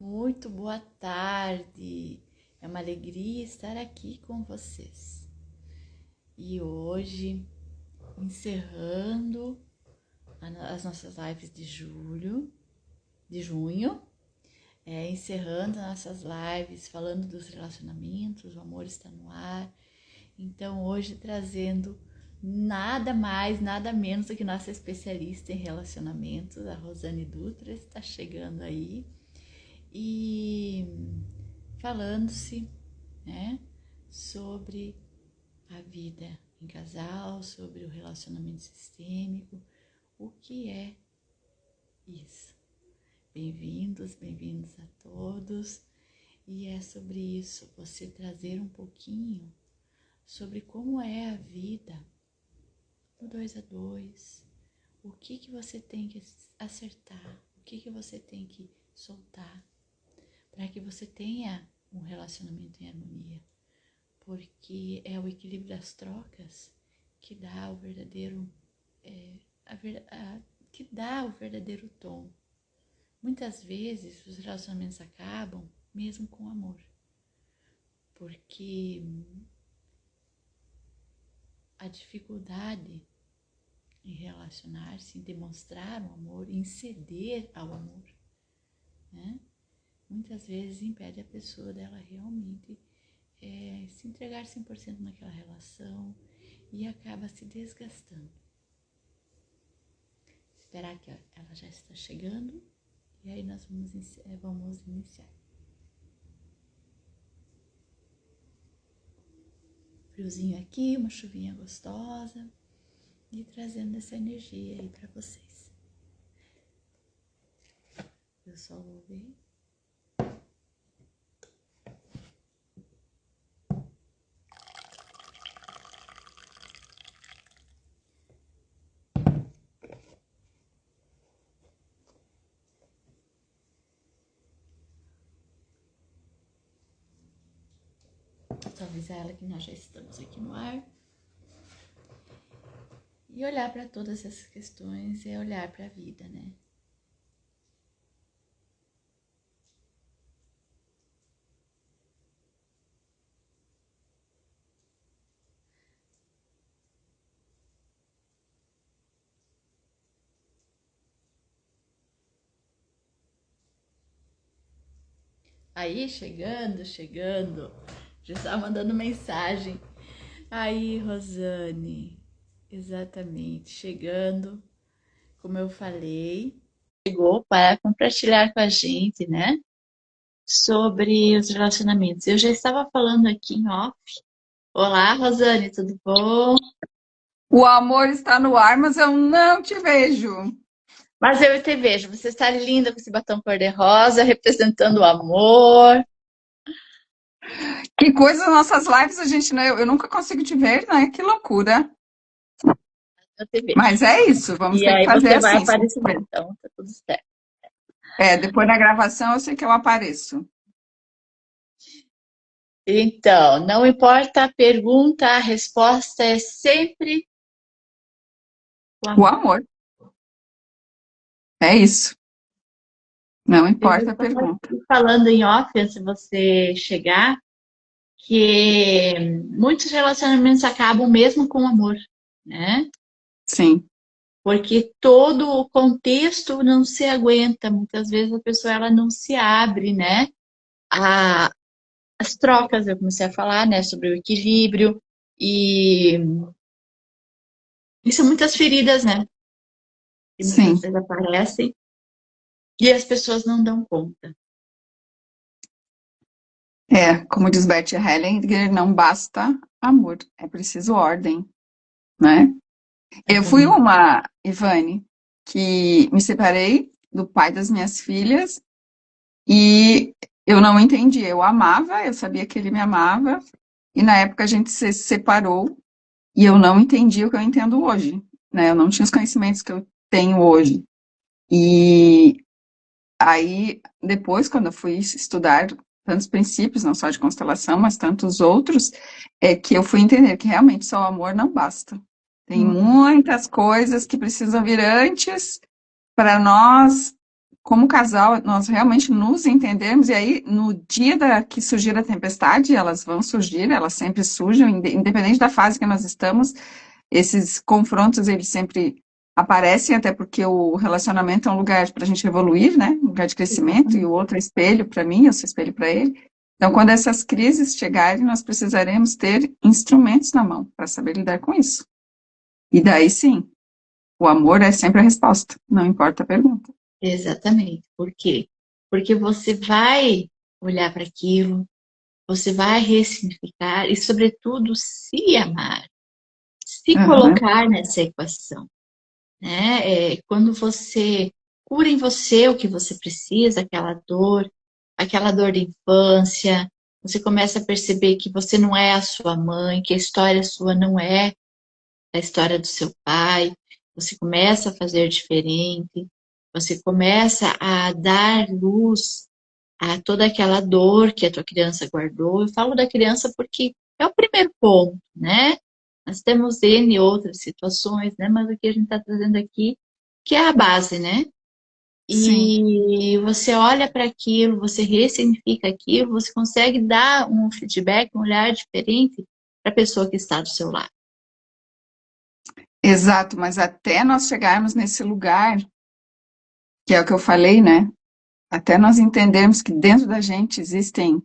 Muito boa tarde. É uma alegria estar aqui com vocês. E hoje, encerrando as nossas lives de junho, encerrando nossas lives, falando dos relacionamentos, o amor está no ar. Então, hoje trazendo nada mais, nada menos do que nossa especialista em relacionamentos, a Rosane Dutra, está chegando aí. E falando-se, né, sobre a vida em casal, sobre o relacionamento sistêmico, o que é isso? Bem-vindos, bem-vindos a todos. E é sobre isso, você trazer um pouquinho sobre como é a vida no 2 a 2, o que você tem que acertar, o que você tem que soltar, para que você tenha um relacionamento em harmonia, porque é o equilíbrio das trocas que dá o verdadeiro, que dá o verdadeiro tom. Muitas vezes os relacionamentos acabam mesmo com amor, porque a dificuldade em relacionar-se, em demonstrar o amor, em ceder ao amor, né? Muitas vezes impede a pessoa dela realmente se entregar 100% naquela relação e acaba se desgastando. Esperar que ela já está chegando e aí nós vamos iniciar. Friozinho aqui, uma chuvinha gostosa e trazendo essa energia aí para vocês. Eu só vou ver. Só avisar ela que nós já estamos aqui no ar. E olhar para todas essas questões é olhar para a vida, né? Aí, chegando. Já estava mandando mensagem. Aí, Rosane, exatamente, chegando, como eu falei, chegou para compartilhar com a gente, né, sobre os relacionamentos. Eu já estava falando aqui em off. Olá, Rosane, tudo bom? O amor está no ar, mas eu não te vejo. Mas eu te vejo, você está linda com esse batom cor-de-rosa, representando o amor. Que coisa, nossas lives, a gente, né? Eu nunca consigo te ver, né? Que loucura. Eu te vejo. Mas é isso, vamos E ter que aí fazer você vai assim. aparecer, então tá tudo certo. Depois da gravação eu sei que eu apareço. Então, não importa a pergunta, a resposta é sempre o O amor. amor. É isso. Não Eu importa a estava pergunta. falando em off, antes de você chegar, que muitos relacionamentos acabam mesmo com amor, né? Sim, Porque todo o contexto não se aguenta. Muitas vezes a pessoa ela não se abre, né? A, as trocas, eu comecei a falar, né? Sobre o equilíbrio. E são muitas feridas, né? Que muitas sim. vezes aparecem e as pessoas não dão conta. Como diz Bert Hellinger, não basta amor, é preciso ordem, né? Eu fui Exatamente. uma, Ivane, que me separei do pai das minhas filhas. E eu não entendi. Eu amava, eu sabia que ele me amava, e na época a gente se separou, e eu não entendi o que eu entendo hoje, né? Eu não tinha os conhecimentos que eu tenho hoje. E aí, depois, quando eu fui estudar tantos princípios, não só de constelação, mas tantos outros, é que eu fui entender que realmente só o amor não basta. Tem Uhum. muitas coisas que precisam vir antes para nós como casal, nós realmente nos entendemos, e aí, no dia que surgir a tempestade, elas vão surgir, elas sempre surgem, independente da fase que nós estamos, esses confrontos, eles sempre aparecem, até porque o relacionamento é um lugar para a gente evoluir, né? Um lugar de crescimento, e o outro é espelho para mim, eu sou espelho para ele. Então, quando essas crises chegarem, nós precisaremos ter instrumentos na mão para saber lidar com isso. E daí sim, o amor é sempre a resposta, não importa a pergunta. Exatamente. Por quê? Porque você vai olhar para aquilo, você vai ressignificar e, sobretudo, se amar, se Aham. colocar nessa equação, né? Quando você cura em você o que você precisa, aquela dor de infância, você começa a perceber que você não é a sua mãe, que a história sua não é a história do seu pai, você começa a fazer diferente, você começa a dar luz a toda aquela dor que a tua criança guardou. Eu falo da criança porque é o primeiro ponto, né? Nós temos N outras situações, né? Mas o que a gente está trazendo aqui, que é a base, né? Sim, E você olha para aquilo, você ressignifica aquilo, você consegue dar um feedback, um olhar diferente para a pessoa que está do seu lado. exato, mas até nós chegarmos nesse lugar, que é o que eu falei, né? Até nós entendermos que dentro da gente existem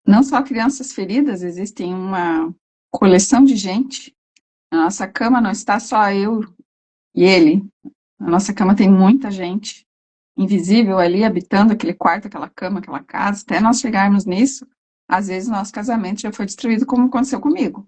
não só crianças feridas, existem uma coleção de gente. A nossa cama não está só eu e ele. A nossa cama tem muita gente invisível ali habitando aquele quarto, aquela cama, aquela casa. Até nós chegarmos nisso, às vezes nosso casamento já foi destruído, como aconteceu comigo.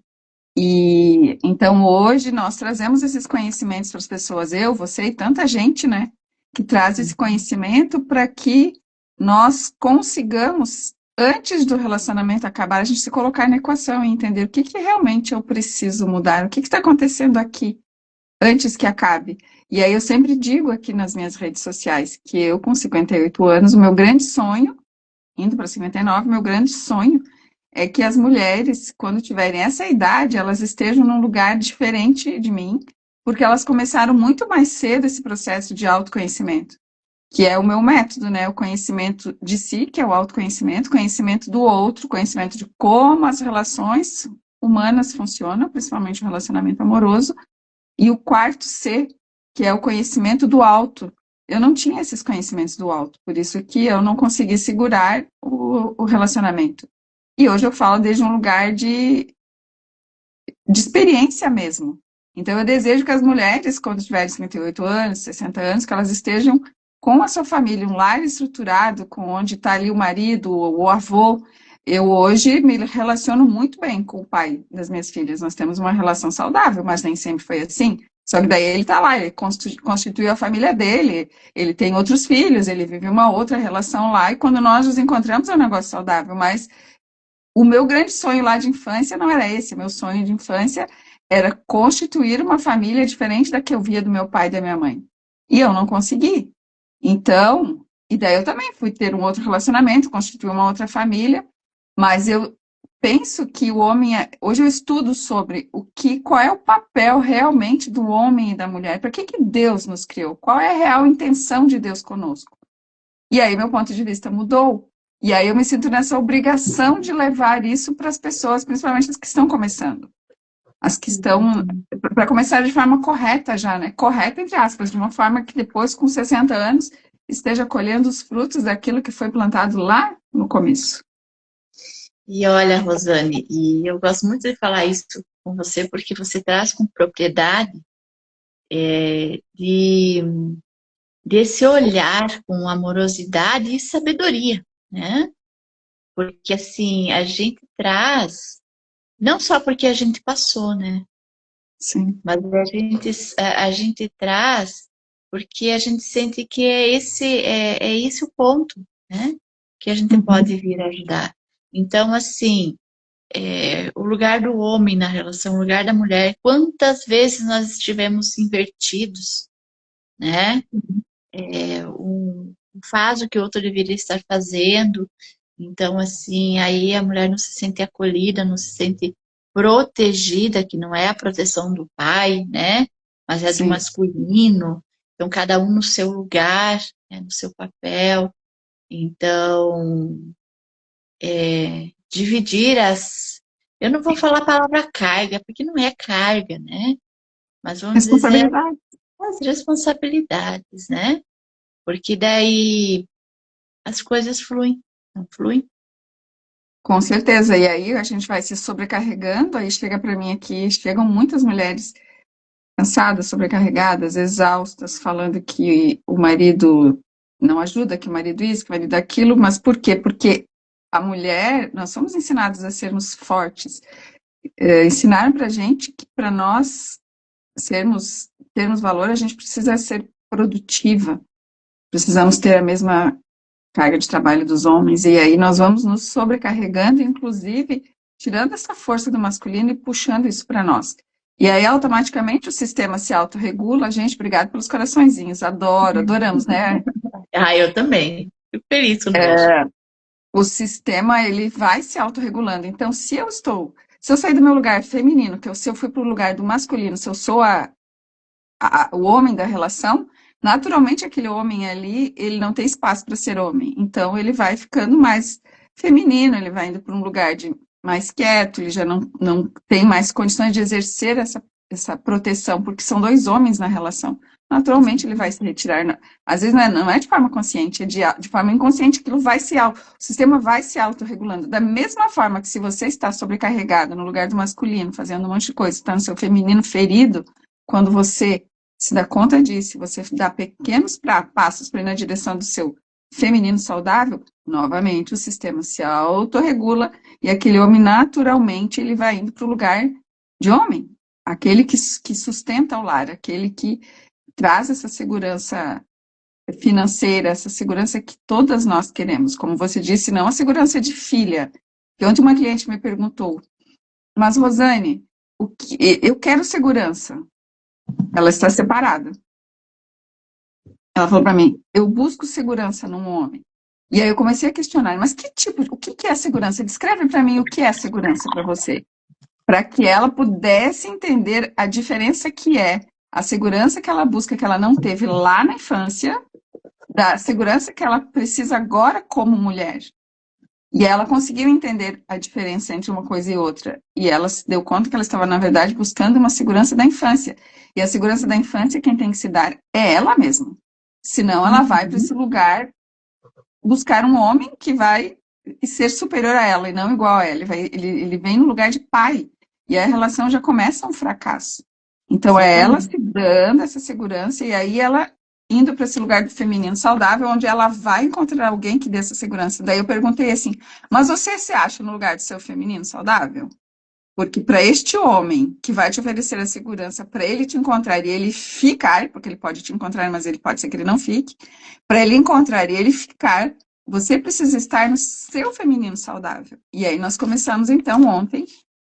E então hoje nós trazemos esses conhecimentos para as pessoas, eu, você e tanta gente, né, que traz esse conhecimento para que nós consigamos, antes do relacionamento acabar, a gente se colocar na equação e entender o que que realmente eu preciso mudar, o que está acontecendo aqui antes que acabe. E aí eu sempre digo aqui nas minhas redes sociais que eu, com 58 anos, o meu grande sonho, indo para 59, meu grande sonho é que as mulheres, quando tiverem essa idade, elas estejam num lugar diferente de mim, porque elas começaram muito mais cedo esse processo de autoconhecimento, que é o meu método, né? O conhecimento de si, que é o autoconhecimento, conhecimento do outro, conhecimento de como as relações humanas funcionam, principalmente o relacionamento amoroso, e o quarto C, que é o conhecimento do alto. Eu não tinha esses conhecimentos do alto, por isso que eu não consegui segurar o relacionamento. E hoje eu falo desde um lugar de experiência mesmo. Então, eu desejo que as mulheres, quando tiverem 58 anos, 60 anos, que elas estejam com a sua família, um lar estruturado, com onde está ali o marido, o avô. Eu hoje me relaciono muito bem com o pai das minhas filhas. Nós temos uma relação saudável, mas nem sempre foi assim. Só que daí ele está lá, ele constituiu a família dele, ele tem outros filhos, ele vive uma outra relação lá, e quando nós nos encontramos é um negócio saudável, mas o meu grande sonho lá de infância não era esse. Meu sonho de infância era constituir uma família diferente da que eu via do meu pai e da minha mãe. E eu não consegui. Então, e daí eu também fui ter um outro relacionamento, constituir uma outra família, mas eu penso que o homem, hoje eu estudo sobre qual é o papel realmente do homem e da mulher, para que Deus nos criou, qual é a real intenção de Deus conosco. E aí meu ponto de vista mudou. E aí eu me sinto nessa obrigação de levar isso para as pessoas, principalmente as que estão começando. As que estão, para começar de forma correta já, né? Correta, entre aspas, de uma forma que depois, com 60 anos, esteja colhendo os frutos daquilo que foi plantado lá no começo. E olha, Rosane, e eu gosto muito de falar isso com você, porque você traz com propriedade de desse olhar com amorosidade e sabedoria, né? Porque assim, a gente traz, não só porque a gente passou, né? Sim. Mas a gente traz porque a gente sente que é esse o ponto, né? Que a gente Uhum. pode vir ajudar. Então, assim, o lugar do homem na relação, o lugar da mulher, quantas vezes nós estivemos invertidos, né? Um faz o que o outro deveria estar fazendo. Então, assim, aí a mulher não se sente acolhida, não se sente protegida, que não é a proteção do pai, né? Mas é do Sim. masculino. Então, cada um no seu lugar, né, no seu papel. Então, dividir as. Eu não vou falar a palavra carga, porque não é carga, né? Mas vamos dizer Responsabilidade. as responsabilidades, né? Porque daí as coisas fluem, não fluem? Com certeza. E aí a gente vai se sobrecarregando, aí chega para mim aqui, chegam muitas mulheres cansadas, sobrecarregadas, exaustas, falando que o marido não ajuda, que o marido isso, que o marido aquilo, mas por quê? Porque a mulher, nós somos ensinados a sermos fortes. Ensinaram pra gente que para nós termos valor, a gente precisa ser produtiva. Precisamos ter a mesma carga de trabalho dos homens, e aí nós vamos nos sobrecarregando, inclusive tirando essa força do masculino e puxando isso para nós. E aí automaticamente o sistema se autorregula. Gente, obrigado pelos coraçõezinhos, adoramos, né? Ah, eu também. Fico feliz com Deus. O sistema ele vai se autorregulando. Então, se eu sair do meu lugar feminino, se eu fui para o lugar do masculino, se eu sou o homem da relação, naturalmente aquele homem ali, ele não tem espaço para ser homem. Então ele vai ficando mais feminino, ele vai indo para um lugar de mais quieto, ele já não tem mais condições de exercer essa proteção, porque são dois homens na relação. Naturalmente ele vai se retirar. Às vezes não é de forma consciente, é de forma inconsciente, o sistema vai se autorregulando. Da mesma forma que se você está sobrecarregado no lugar do masculino, fazendo um monte de coisa, está no seu feminino ferido, quando você se dá conta disso, você dá pequenos passos para ir na direção do seu feminino saudável, novamente o sistema se autorregula e aquele homem naturalmente ele vai indo para o lugar de homem, aquele que sustenta o lar, aquele que traz essa segurança financeira, essa segurança que todas nós queremos. Como você disse, não a segurança de filha. E onde uma cliente me perguntou, mas Rosane, eu quero segurança. Ela está separada. Ela falou para mim, eu busco segurança num homem. E aí eu comecei a questionar, mas o que é segurança? Descreve para mim o que é segurança para você. Para que ela pudesse entender a diferença que é a segurança que ela busca, que ela não teve lá na infância, da segurança que ela precisa agora como mulher. E ela conseguiu entender a diferença entre uma coisa e outra. E ela se deu conta que ela estava, na verdade, buscando uma segurança da infância. E a segurança da infância, quem tem que se dar é ela mesma. Senão, ela vai para esse lugar buscar um homem que vai ser superior a ela e não igual a ela. Ele vem no lugar de pai. E a relação já começa um fracasso. Então, é ela se dando essa segurança e aí ela indo para esse lugar do feminino saudável, onde ela vai encontrar alguém que dê essa segurança. Daí eu perguntei assim, mas você se acha no lugar do seu feminino saudável? Porque para este homem que vai te oferecer a segurança, para ele te encontrar e ele ficar, porque ele pode te encontrar, mas ele pode ser que ele não fique, para ele encontrar e ele ficar, você precisa estar no seu feminino saudável. E aí nós começamos então ontem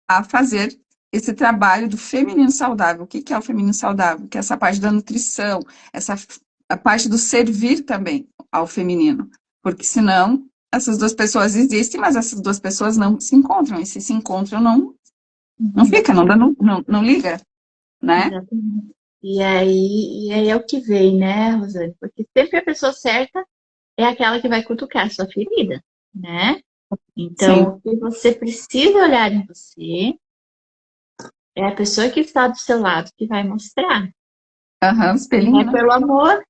a fazer esse trabalho do feminino saudável. O que é o feminino saudável? Que é essa parte da nutrição, a parte do servir também ao feminino. Porque senão essas duas pessoas existem, mas essas duas pessoas não se encontram. E se encontram, não fica, não liga, né? Exatamente. E aí é o que vem, né, Rosane? Porque sempre a pessoa certa é aquela que vai cutucar a sua ferida, né? Então, Sim. o que você precisa olhar em você é a pessoa que está do seu lado que vai mostrar. Aham, Não espelhinho, é né? pelo amor,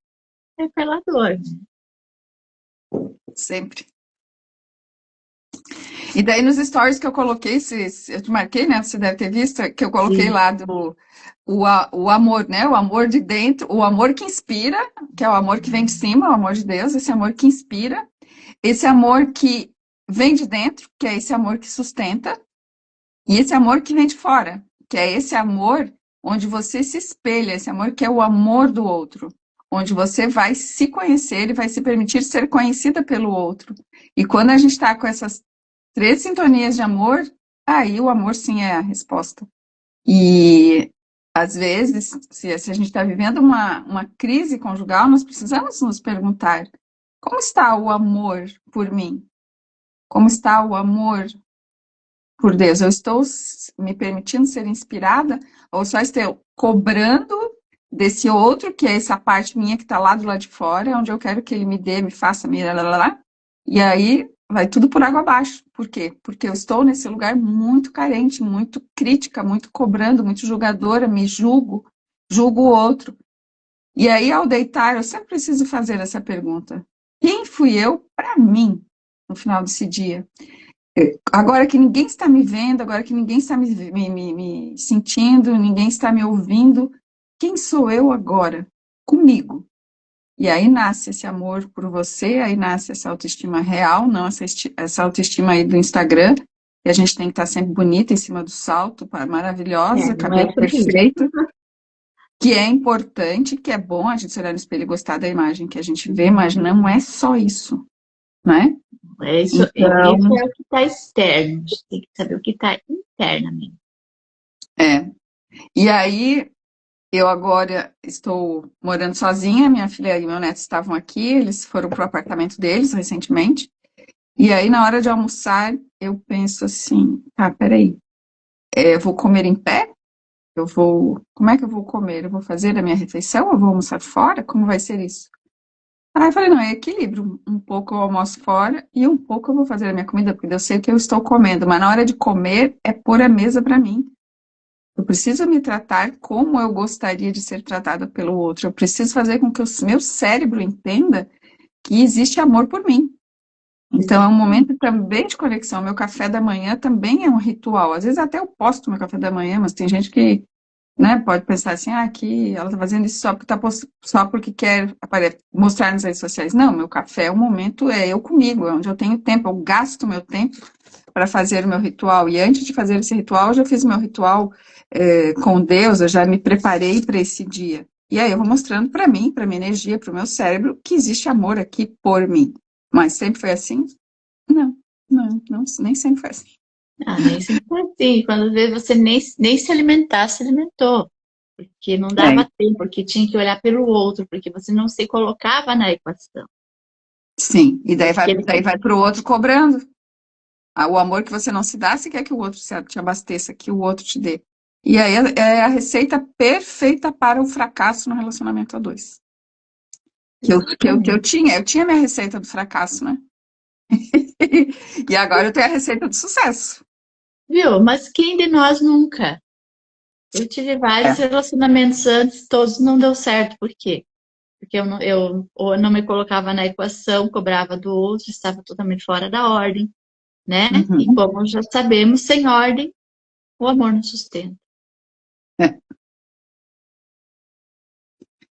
é pela dor. Sempre. E daí nos stories que eu coloquei, eu te marquei, né? Você deve ter visto, que eu coloquei Sim. lá o amor, né? O amor de dentro, o amor que inspira, que é o amor que vem de cima, o amor de Deus, esse amor que inspira, esse amor que vem de dentro, que é esse amor que sustenta, e esse amor que vem de fora, que é esse amor onde você se espelha, esse amor que é o amor do outro, onde você vai se conhecer e vai se permitir ser conhecida pelo outro. E quando a gente está com essas 3 sintonias de amor, aí o amor sim é a resposta. E às vezes, se a gente está vivendo uma crise conjugal, nós precisamos nos perguntar: como está o amor por mim? Como está o amor por Deus? Eu estou me permitindo ser inspirada ou só estou cobrando desse outro, que é essa parte minha que está lá do lado de fora, onde eu quero que ele me dê, me faça, me lá, lá, lá, lá. E aí vai tudo por água abaixo. Por quê? Porque eu estou nesse lugar muito carente, muito crítica, muito cobrando, muito julgadora, me julgo, julgo o outro. E aí, ao deitar, eu sempre preciso fazer essa pergunta: quem fui eu para mim no final desse dia? Agora que ninguém está me vendo, agora que ninguém está me sentindo, ninguém está me ouvindo, quem sou eu agora? Comigo. E aí nasce esse amor por você, aí nasce essa autoestima real, não essa autoestima aí do Instagram, que a gente tem que estar sempre bonita em cima do salto, maravilhosa, Não é cabelo sobre isso. perfeito, que é importante, que é bom a gente olhar no espelho e gostar da imagem que a gente vê, mas não é só isso, né? Isso Então, é o que está externo. A gente tem que saber o que está internamente. é. E aí, eu agora estou morando sozinha, minha filha e meu neto estavam aqui, eles foram para o apartamento deles recentemente. E aí, na hora de almoçar, eu penso assim: tá, peraí, eu vou comer em pé? Como é que eu vou comer? Eu vou fazer a minha refeição? Eu vou almoçar fora? Como vai ser isso? Aí eu falei: não, é equilíbrio. Um pouco eu almoço fora e um pouco eu vou fazer a minha comida, porque eu sei o que eu estou comendo. Mas na hora de comer, é pôr a mesa para mim. Eu preciso me tratar como eu gostaria de ser tratada pelo outro. Eu preciso fazer com que o meu cérebro entenda que existe amor por mim. Então é um momento também de conexão. Meu café da manhã também é um ritual. Às vezes até eu posto meu café da manhã, mas tem gente que, né, pode pensar assim: ah, aqui ela está fazendo isso só porque quer mostrar nas redes sociais. Não, meu café é o momento, é eu comigo, é onde eu tenho tempo, eu gasto meu tempo para fazer o meu ritual. E antes de fazer esse ritual, eu já fiz o meu ritual com Deus, eu já me preparei para esse dia. E aí eu vou mostrando para mim, para minha energia, para o meu cérebro, que existe amor aqui por mim. Mas sempre foi assim? Não, não, nem sempre foi assim. Nem sempre foi assim. Quando vê você nem se alimentar, se alimentou. Porque não É, dava tempo, porque tinha que olhar pelo outro, porque você não se colocava na equação. sim, e Porque daí vai para o outro cobrando. O amor que você não se dá, você quer que o outro te abasteça, que o outro te dê. E aí é a receita perfeita para o fracasso no relacionamento a dois. Eu tinha minha receita do fracasso, né? E agora eu tenho a receita do sucesso. Viu? Mas quem de nós nunca? Eu tive vários É. relacionamentos antes, todos não deu certo. Por quê? Porque ou não me colocava na equação, cobrava do outro, estava totalmente fora da ordem, né? E Uhum. como já sabemos, sem ordem, o amor não sustenta. É.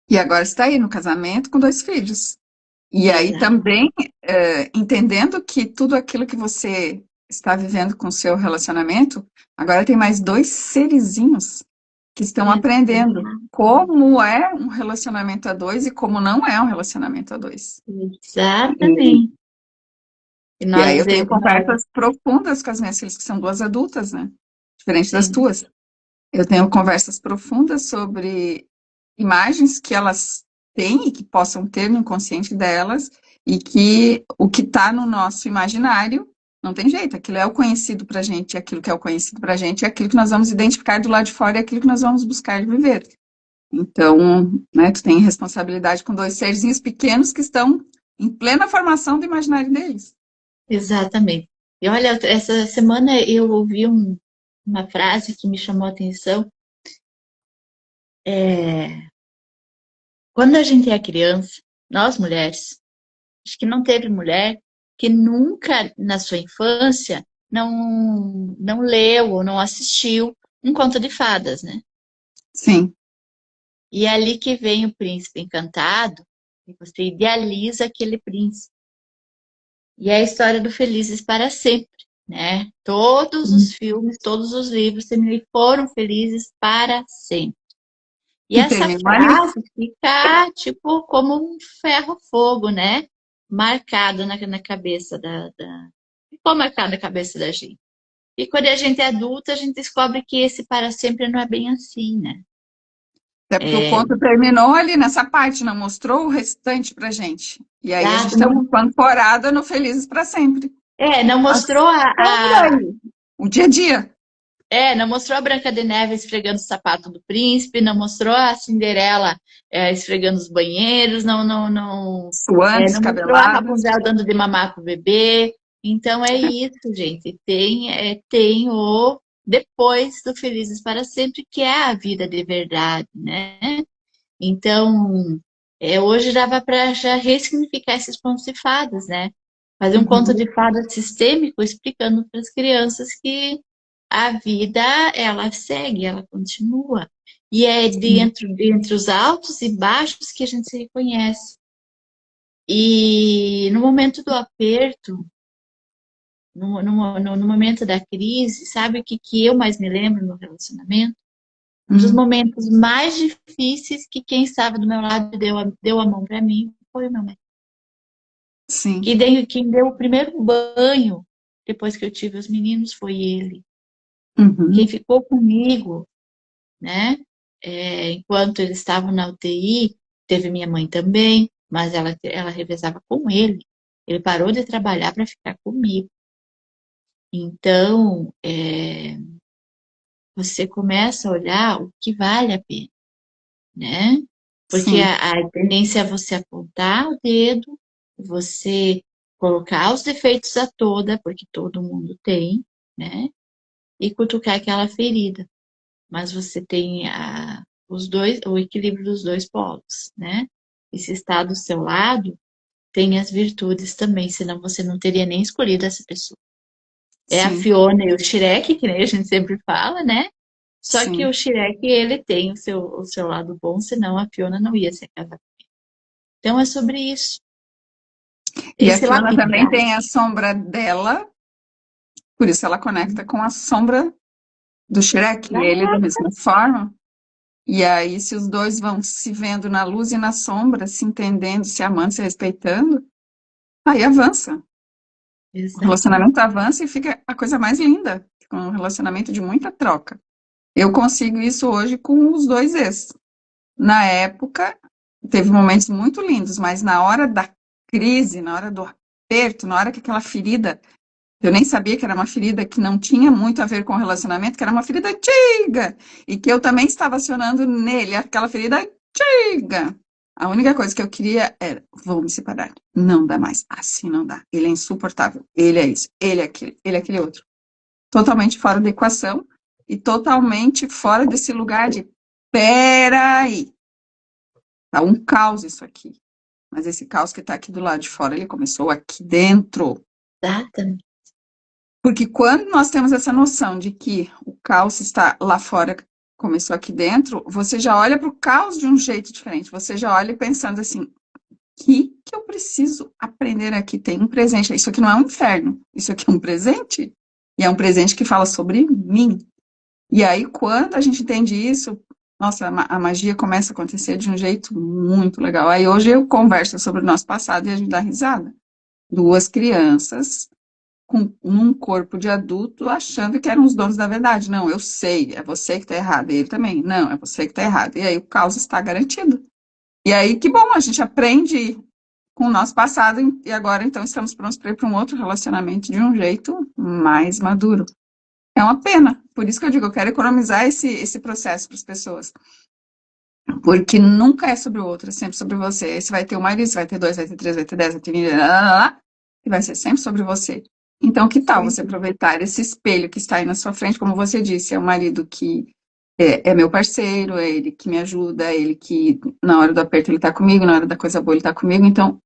E agora está aí no casamento com 2 filhos. E aí Exato. também, entendendo que tudo aquilo que você está vivendo com o seu relacionamento, agora tem mais 2 serizinhos que estão aprendendo como é um relacionamento a dois e como não é um relacionamento a dois. E, Exatamente. E e aí nós, eu tenho conversas profundas com as minhas filhas, que são 2 adultas, né? Diferente das sim, tuas. Eu tenho conversas profundas sobre imagens que elas têm e que possam ter no inconsciente delas, e que o que está no nosso imaginário não tem jeito, aquilo é o conhecido para a gente, aquilo que é o conhecido para a gente é aquilo que nós vamos identificar do lado de fora, é aquilo que nós vamos buscar viver. Então, né, tu tem responsabilidade com 2 serzinhos pequenos que estão em plena formação do imaginário deles. exatamente. E olha, essa semana eu ouvi uma frase que me chamou a atenção. Quando a gente é criança, nós mulheres, acho que não teve mulher que nunca na sua infância não leu ou não assistiu um conto de fadas, né? Sim, E é ali que vem o príncipe encantado e você idealiza aquele príncipe. E é a história do Felizes para Sempre, né? Todos os filmes, todos os livros sempre foram felizes para sempre. E e essa terminou ali. frase fica tipo como um ferro-fogo, né? Marcado na cabeça ficou marcado na cabeça da gente. E quando a gente é adulta, a gente descobre que esse para sempre não é bem assim, né? Até porque o É, conto terminou ali nessa parte, não mostrou o restante pra gente. E aí a gente exato, está não, ancorada no Felizes para Sempre. não Mas mostrou segue aí, o dia a dia. Não mostrou a Branca de Neve esfregando o sapato do príncipe, não mostrou a Cinderela esfregando os banheiros, Suando, não mostrou a descabelada. Rapunzel dando de mamar pro bebê. Então é isso, gente. Tem o depois do Felizes para Sempre, que é a vida de verdade, né? Então, hoje dava para já ressignificar esses contos de fadas, né? Fazer um conto Uhum. de fada sistêmico explicando para as crianças que a vida, ela segue, ela continua. E é entre os altos e baixos que a gente se reconhece. E no momento do aperto, no momento da crise, sabe o que eu mais me lembro no relacionamento? Um dos Hum, momentos mais difíceis que quem estava do meu lado deu a mão para mim foi o meu marido. sim. Quem deu o primeiro banho depois que eu tive os meninos foi ele. Quem Uhum. ficou comigo, né? Enquanto eles estavam na UTI, teve minha mãe também, mas ela revezava com ele. Ele parou de trabalhar para ficar comigo. Então, você começa a olhar o que vale a pena, né? Porque Sim. a tendência é você apontar o dedo, você colocar os defeitos a toda, porque todo mundo tem, né? E cutucar aquela ferida. Mas você tem o equilíbrio dos dois polos, né? E se está do seu lado, tem as virtudes também, senão você não teria nem escolhido essa pessoa. É a Sim. Fiona e o Shrek, que nem a gente sempre fala, né? Só que Sim. o Shrek, ele tem o seu lado bom, senão a Fiona não ia se casar. Então é sobre isso. E a Esse Fiona também lapidar. tem a sombra dela, por isso ela conecta com a sombra do Shrek, e ele da mesma forma. E aí, se os dois vão se vendo na luz e na sombra, se entendendo, se amando, se respeitando, aí avança. O Exatamente. relacionamento avança e fica a coisa mais linda, fica um relacionamento de muita troca. Eu consigo isso hoje com os dois ex. Na época, teve momentos muito lindos, mas na hora da crise, na hora do aperto, na hora que aquela ferida, eu nem sabia que era uma ferida que não tinha muito a ver com o relacionamento, que era uma ferida antiga, e que eu também estava acionando nele aquela ferida antiga. A única coisa que eu queria era, vou me separar. Não dá mais. Assim não dá. Ele é insuportável. Ele é isso. Ele é aquilo. Ele é aquele outro. Totalmente fora da equação e totalmente fora desse lugar de peraí. Tá um caos isso aqui. Mas esse caos que tá aqui do lado de fora, ele começou aqui dentro. Exatamente. Porque quando nós temos essa noção de que o caos está lá fora, começou aqui dentro, você já olha para o caos de um jeito diferente. Você já olha pensando assim, o que eu preciso aprender aqui? Tem um presente. Isso aqui não é um inferno. Isso aqui é um presente. E é um presente que fala sobre mim. E aí, quando a gente entende isso, nossa, a magia começa a acontecer de um jeito muito legal. Aí hoje eu converso sobre o nosso passado e a gente dá risada. Duas crianças com um corpo de adulto achando que eram os donos da verdade. Não, eu sei, é você que está errado. E ele também, não, é você que está errado. E aí o caos está garantido. E aí, que bom, a gente aprende com o nosso passado e agora então estamos prontos para ir para um outro relacionamento de um jeito mais maduro. É uma pena, por isso que eu digo, eu quero economizar esse processo para as pessoas. Porque nunca é sobre o outro, é sempre sobre você. Aí você vai ter um marido, você vai ter dois, vai ter três, vai ter 10, vai ter 20, e vai ser sempre sobre você. Então, que tal você aproveitar esse espelho que está aí na sua frente, como você disse, é um marido que é meu parceiro, é ele que me ajuda, é ele que na hora do aperto ele está comigo, na hora da coisa boa ele está comigo, então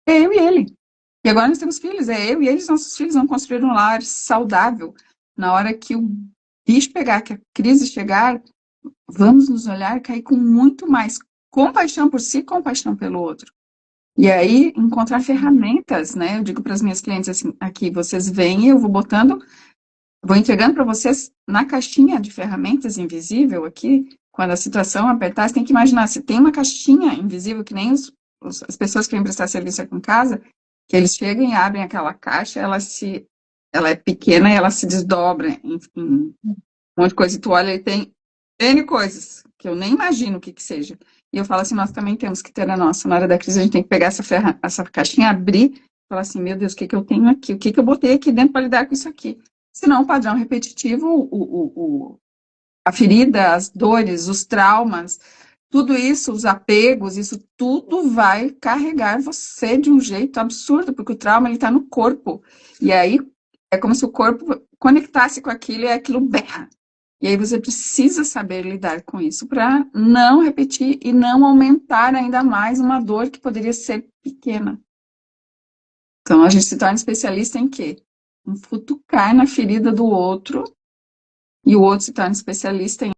é eu e ele. E agora nós temos filhos, é eu e eles, nossos filhos vão construir um lar saudável. Na hora que o bicho pegar, que a crise chegar, vamos nos olhar e cair com muito mais compaixão por si e compaixão pelo outro. E aí, encontrar ferramentas, né? Eu digo para as minhas clientes assim, aqui, vocês vêm e eu vou botando, vou entregando para vocês na caixinha de ferramentas invisível aqui, quando a situação apertar, você tem que imaginar, se tem uma caixinha invisível, que nem as pessoas que vêm prestar serviço aqui em casa, que eles chegam e abrem aquela caixa, ela é pequena e ela se desdobra em um monte de coisa, e tu olha e tem N coisas, que eu nem imagino o que seja. E eu falo assim, nós também temos que ter a nossa. Na hora da crise, a gente tem que pegar essa caixinha, abrir, e falar assim, meu Deus, o que eu tenho aqui? O que eu botei aqui dentro para lidar com isso aqui? Senão, o padrão repetitivo, a ferida, as dores, os traumas, tudo isso, os apegos, isso tudo vai carregar você de um jeito absurdo, porque o trauma está no corpo. E aí é como se o corpo conectasse com aquilo e aquilo berra. E aí você precisa saber lidar com isso para não repetir e não aumentar ainda mais uma dor que poderia ser pequena. Então a gente se torna especialista em quê? Em futucar na ferida do outro, e o outro se torna especialista em